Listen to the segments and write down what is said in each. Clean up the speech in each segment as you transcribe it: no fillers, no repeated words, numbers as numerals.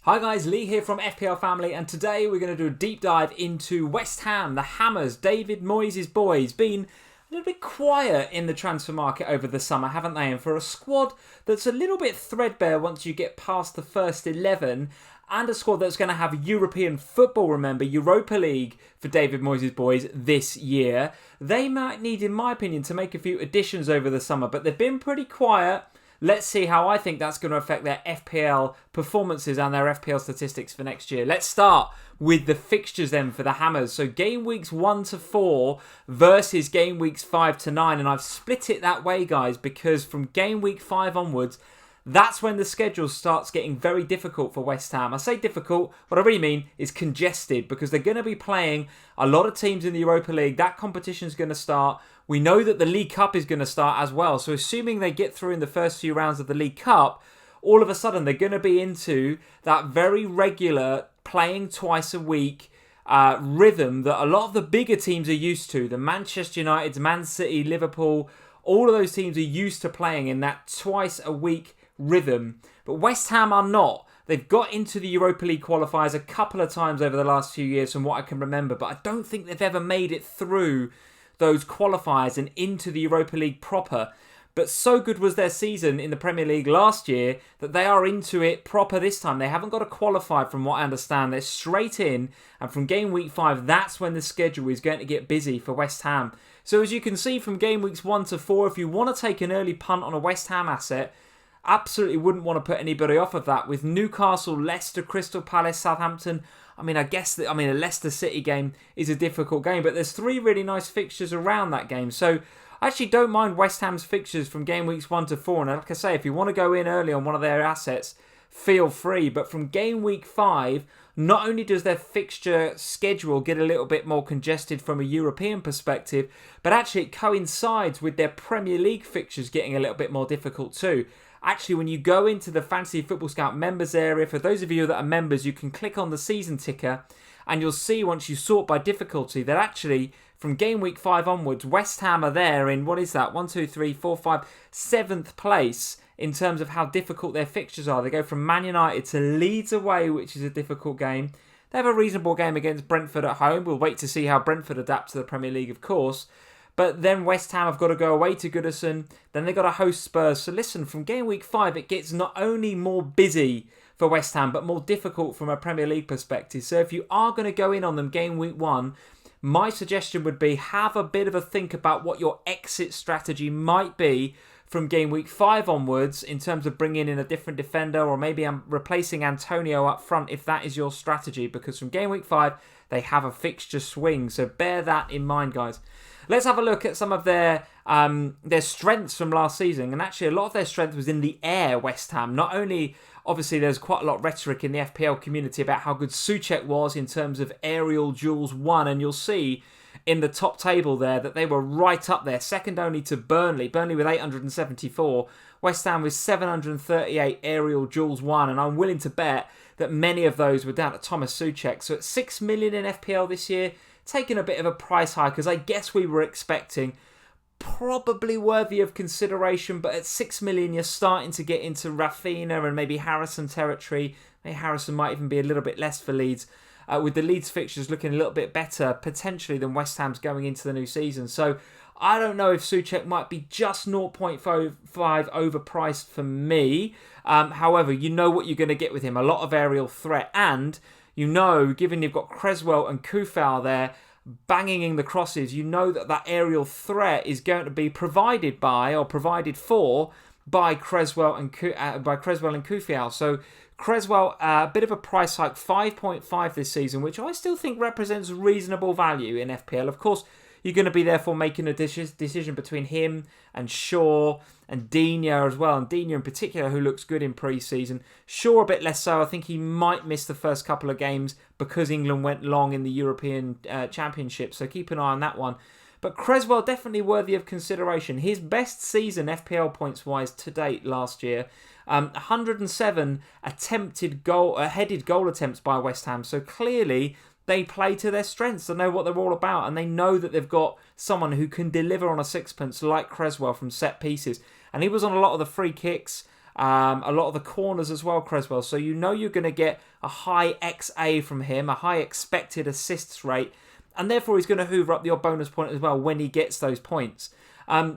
Hi guys, Lee here from FPL Family, and today we're going to do a deep dive into West Ham, the Hammers, David Moyes' boys. Been a little bit quiet in the transfer market over the summer, haven't they? And for a squad that's a little bit threadbare once you get past the first 11, and a squad that's going to have European football, remember, Europa League for David Moyes' boys this year, they might need, in my opinion, to make a few additions over the summer, but they've been pretty quiet. Let's see how I think that's going to affect their FPL performances and their FPL statistics for next year. Let's start with the fixtures then for the Hammers. So game weeks 1 to 4 versus game weeks 5 to 9. And I've split it that way, guys, because from game week 5 onwards, that's when the schedule starts getting very difficult for West Ham. I say difficult, what I really mean is congested, because they're going to be playing a lot of teams in the Europa League. That competition is going to start. We know that the League Cup is going to start as well. So assuming they get through in the first few rounds of the League Cup, all of a sudden they're going to be into that very regular playing twice a week rhythm that a lot of the bigger teams are used to. The Manchester United, Man City, Liverpool, all of those teams are used to playing in that twice a week rhythm. But West Ham are not. They've got into the Europa League qualifiers a couple of times over the last few years from what I can remember, but I don't think they've ever made it through those qualifiers and into the Europa League proper. But so good was their season in the Premier League last year that they are into it proper this time. They haven't got to qualify from what I understand. They're straight in, and from game week 5, that's when the schedule is going to get busy for West Ham. So as you can see from game weeks 1 to 4, if you want to take an early punt on a West Ham asset, absolutely wouldn't want to put anybody off of that. With Newcastle, Leicester, Crystal Palace, Southampton, I guess a Leicester City game is a difficult game, but there's 3 really nice fixtures around that game. So I actually don't mind West Ham's fixtures from game weeks 1 to 4. And like I say, if you want to go in early on one of their assets, feel free. But from game week 5, not only does their fixture schedule get a little bit more congested from a European perspective, but actually it coincides with their Premier League fixtures getting a little bit more difficult too. Actually, when you go into the Fantasy Football Scout members area, for those of you that are members, you can click on the season ticker and you'll see once you sort by difficulty that actually from game week 5 onwards, West Ham are there in, 7th place in terms of how difficult their fixtures are. They go from Man United to Leeds away, which is a difficult game. They have a reasonable game against Brentford at home. We'll wait to see how Brentford adapt to the Premier League, of course. But then West Ham have got to go away to Goodison. Then they've got to host Spurs. So listen, from game week 5, it gets not only more busy for West Ham, but more difficult from a Premier League perspective. So if you are going to go in on them game week 1, my suggestion would be have a bit of a think about what your exit strategy might be from game week 5 onwards in terms of bringing in a different defender, or maybe I'm replacing Antonio up front if that is your strategy, because from game week 5, they have a fixture swing. So bear that in mind, guys. Let's have a look at some of their strengths from last season. And actually, a lot of their strength was in the air, West Ham. Not only, obviously, there's quite a lot of rhetoric in the FPL community about how good Souček was in terms of aerial duels won. And you'll see in the top table there that they were right up there, second only to Burnley. Burnley with 874. West Ham with 738 aerial duels won. And I'm willing to bet that many of those were down to Thomas Souček. So at 6 million in FPL this year, taking a bit of a price hike, as I guess we were expecting. Probably worthy of consideration, but at 6 million, you're starting to get into Rafinha and maybe Harrison territory. Maybe Harrison might even be a little bit less for Leeds, with the Leeds fixtures looking a little bit better, potentially, than West Ham's going into the new season. So I don't know if Souček might be just 0.5 overpriced for me. However, you know what you're going to get with him. A lot of aerial threat, and you know, given you've got Creswell and Kufal there banging in the crosses, you know that aerial threat is going to be provided for by Creswell and Kufal. So Creswell, a bit of a price hike, 5.5 this season, which I still think represents reasonable value in FPL. Of course, you're going to be therefore making a decision between him and Shaw and Digne as well. And Digne in particular, who looks good in pre-season. Shaw a bit less so. I think he might miss the first couple of games because England went long in the European Championship. So keep an eye on that one. But Creswell definitely worthy of consideration. His best season FPL points-wise to date last year. 107 headed goal attempts by West Ham. So clearly they play to their strengths. They know what they're all about, and they know that they've got someone who can deliver on a sixpence like Creswell from set pieces. And he was on a lot of the free kicks. A lot of the corners as well, Creswell. So you know you're going to get a high XA from him, a high expected assists rate, and therefore he's going to hoover up your bonus point as well when he gets those points.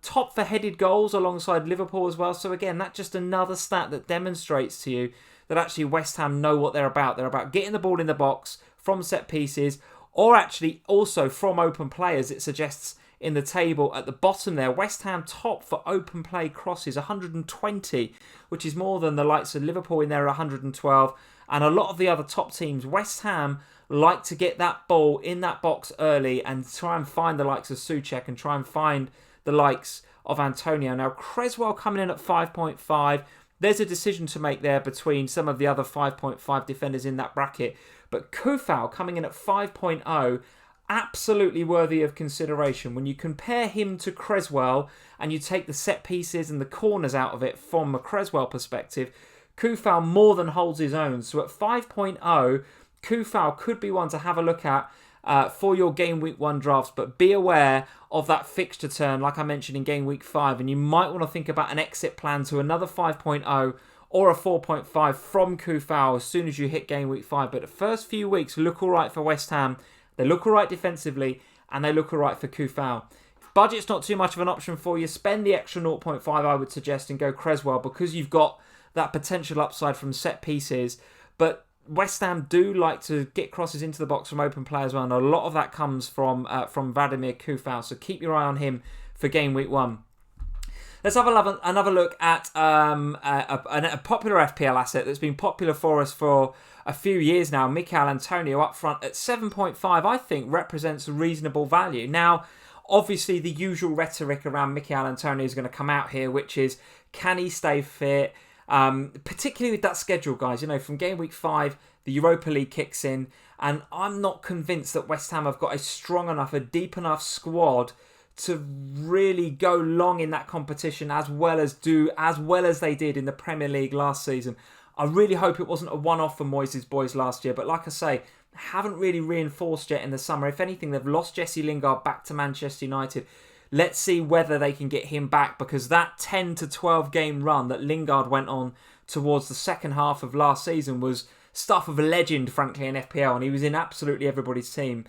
Top for headed goals alongside Liverpool as well. So again, that's just another stat that demonstrates to you that actually West Ham know what they're about. They're about getting the ball in the box from set pieces, or actually also from open play, as it suggests in the table at the bottom there. West Ham top for open play crosses, 120, which is more than the likes of Liverpool in there, 112. And a lot of the other top teams, West Ham like to get that ball in that box early and try and find the likes of Souček and try and find the likes of Antonio. Now, Creswell coming in at 5.5. There's a decision to make there between some of the other 5.5 defenders in that bracket. But Kufal coming in at 5.0, absolutely worthy of consideration. When you compare him to Creswell and you take the set pieces and the corners out of it from a Creswell perspective, Kufal more than holds his own. So at 5.0, Kufal could be one to have a look at for your game week 1 drafts, but be aware of that fixture turn, like I mentioned in game week 5, and you might want to think about an exit plan to another 5.0 or a 4.5 from Kufal as soon as you hit game week 5. But the first few weeks look all right for West Ham. They look all right defensively, and they look all right for Kufal. If budget's not too much of an option for you, spend the extra 0.5, I would suggest, and go Creswell, because you've got that potential upside from set pieces. But West Ham do like to get crosses into the box from open play as well, and a lot of that comes from Vladimir Kufal, so keep your eye on him for game week 1. Let's have another look at a popular FPL asset that's been popular for us for a few years now. Mikel Antonio up front at 7.5, I think, represents reasonable value. Now, obviously, the usual rhetoric around Mikel Antonio is going to come out here, which is, can he stay fit? Particularly with that schedule, guys. You know, from game week 5, the Europa League kicks in, and I'm not convinced that West Ham have got a strong enough, a deep enough squad to really go long in that competition as well as they did in the Premier League last season. I really hope it wasn't a one-off for Moyes' boys last year, but like I say, haven't really reinforced yet in the summer. If anything, they've lost Jesse Lingard back to Manchester United. Let's see whether they can get him back, because that 10 to 12 game run that Lingard went on towards the second half of last season was stuff of a legend, frankly, in FPL, and he was in absolutely everybody's team.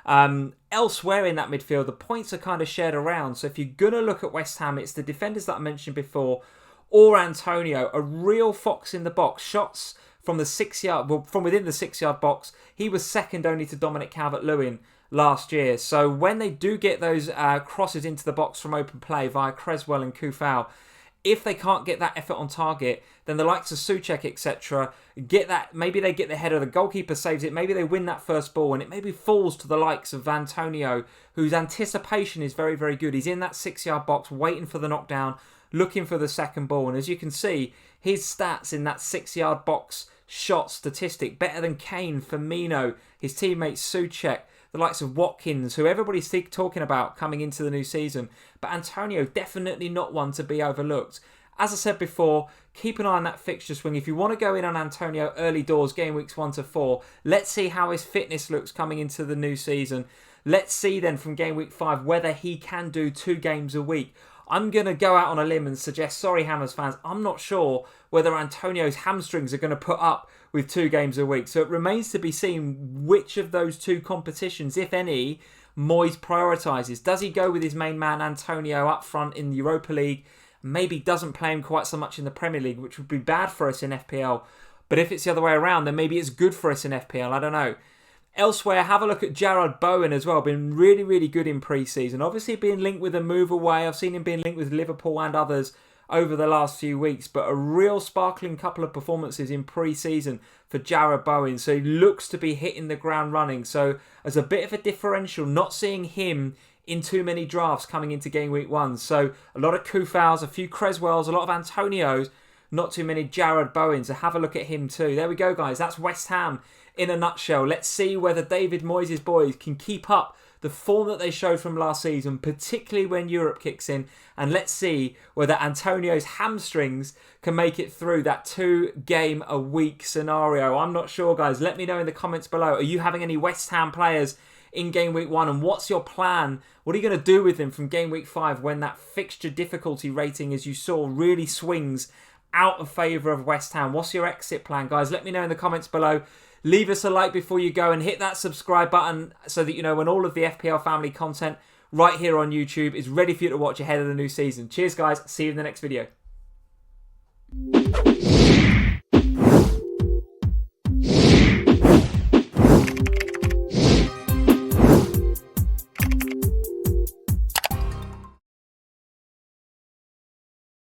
Elsewhere in that midfield, the points are kind of shared around. So if you're going to look at West Ham, it's the defenders that I mentioned before, or Antonio, a real fox in the box. Shots from the 6-yard, well, from within the 6-yard box, he was second only to Dominic Calvert-Lewin last year. So when they do get those crosses into the box from open play via Creswell and Kufal, if they can't get that effort on target, then the likes of Souček, etc., get that. Maybe they get the header, the goalkeeper saves it, maybe they win that first ball, and it maybe falls to the likes of Antonio, whose anticipation is very, very good. He's in that 6-yard box, waiting for the knockdown, looking for the second ball, and as you can see, his stats in that 6-yard box shot statistic, better than Kane, Firmino, his teammate Souček, the likes of Watkins, who everybody's talking about coming into the new season. But Antonio, definitely not one to be overlooked. As I said before, keep an eye on that fixture swing. If you want to go in on Antonio early doors, game weeks 1 to 4, let's see how his fitness looks coming into the new season. Let's see then from game week 5 whether he can do 2 games a week. I'm going to go out on a limb and suggest, sorry Hammers fans, I'm not sure whether Antonio's hamstrings are going to put up with 2 games a week. So it remains to be seen which of those 2 competitions, if any, Moyes prioritises. Does he go with his main man Antonio up front in the Europa League? Maybe doesn't play him quite so much in the Premier League, which would be bad for us in FPL. But if it's the other way around, then maybe it's good for us in FPL. I don't know. Elsewhere, have a look at Jarrod Bowen as well. Been really, really good in pre-season. Obviously being linked with a move away. I've seen him being linked with Liverpool and others over the last few weeks. But a real sparkling couple of performances in pre-season for Jarrod Bowen. So he looks to be hitting the ground running. So as a bit of a differential, not seeing him in too many drafts coming into game week 1. So a lot of Kufals, a few Creswells, a lot of Antonios, not too many Jarrod Bowens. So have a look at him too. There we go, guys. That's West Ham in a nutshell. Let's see whether David Moyes' boys can keep up the form that they showed from last season, particularly when Europe kicks in. And let's see whether Antonio's hamstrings can make it through that 2-game-a-week scenario. I'm not sure, guys. Let me know in the comments below. Are you having any West Ham players in game week 1? And what's your plan? What are you going to do with them from game week 5 when that fixture difficulty rating, as you saw, really swings out of favour of West Ham. What's your exit plan, guys? Let me know in the comments below. Leave us a like before you go and hit that subscribe button so that you know when all of the FPL family content right here on YouTube is ready for you to watch ahead of the new season. Cheers, guys. See you in the next video.